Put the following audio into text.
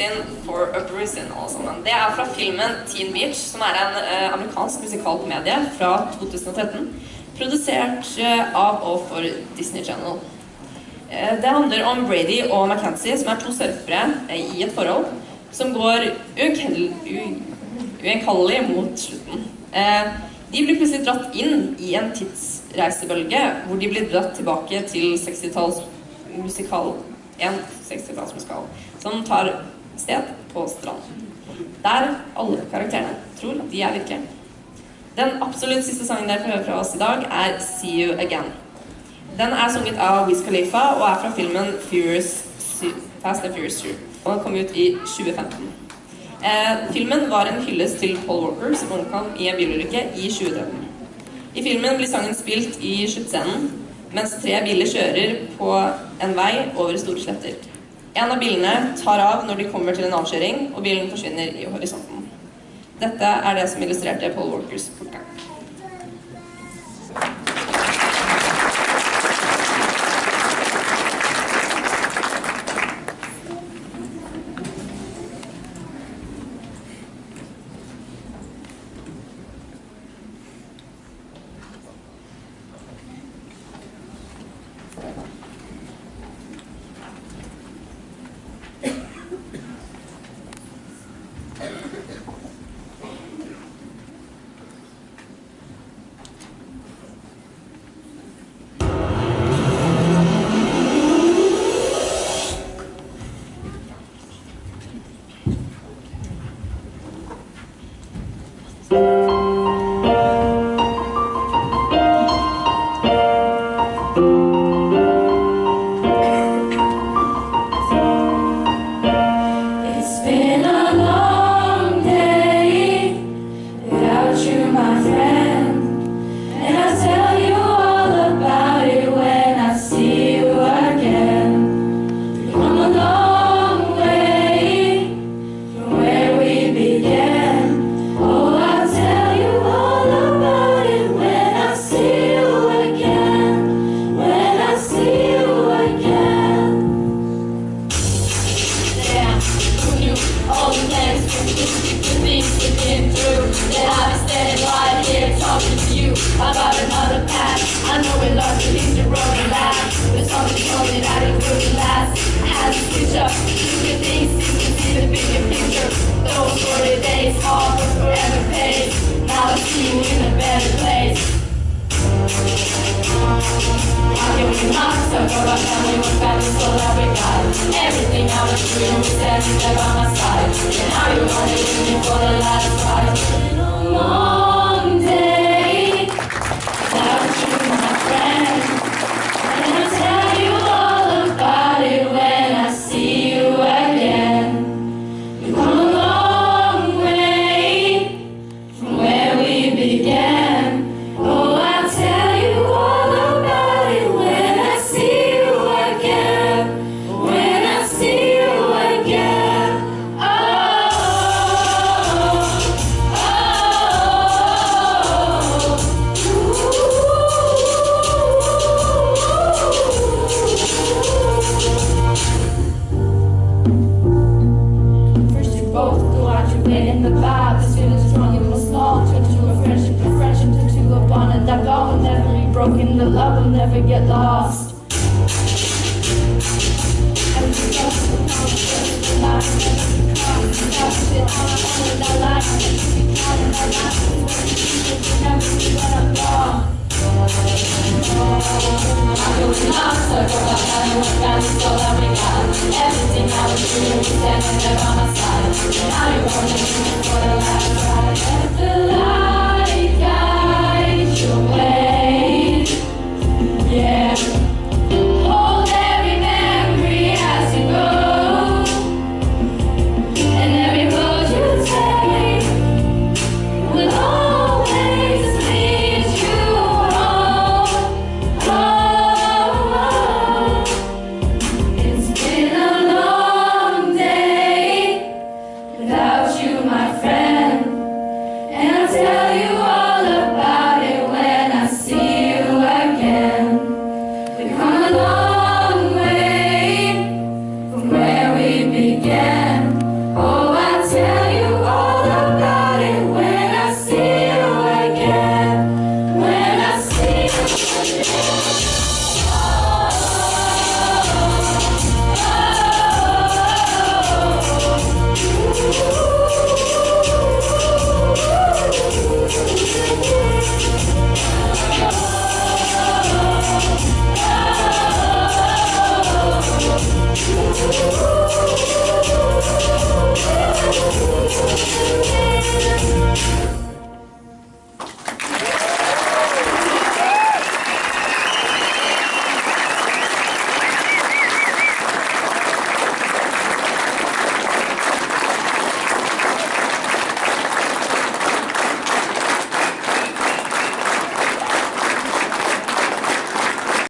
inn For a Bruisin, alle sammen. Det fra filmen Teen Beach, som en amerikansk musikal komedie fra 2013, produsert av og for Disney Channel. Det handler om Brady og Mackenzie, som to surfere i et forhold, som går uenkallelig mot slutten. De blir plutselig dratt inn i en tidsreisebølge, hvor de blir dratt tilbake til 60-tallsmusikal, som tar sted på stranden, der alle karakterene tror de virkelige. Den absolutt siste sangen dere får høre fra oss i dag See You Again. Den sunget av Wiz Khalifa og fra filmen Fast and Furious 2, og den kom ut i 2015. Filmen var en hyllest til Paul Walker, som omkom i en bilulykke i 2013. I filmen blir sangen spilt i sluttscenen, mens 3 biler kjører på en vei over store sletter. En av bilene tar av når de kommer til en avkjøring, og bilen forsvinner i horisonten. Dette det som illustrerte Paul Walkers bortgang. You, my friend, and I'll tell you all.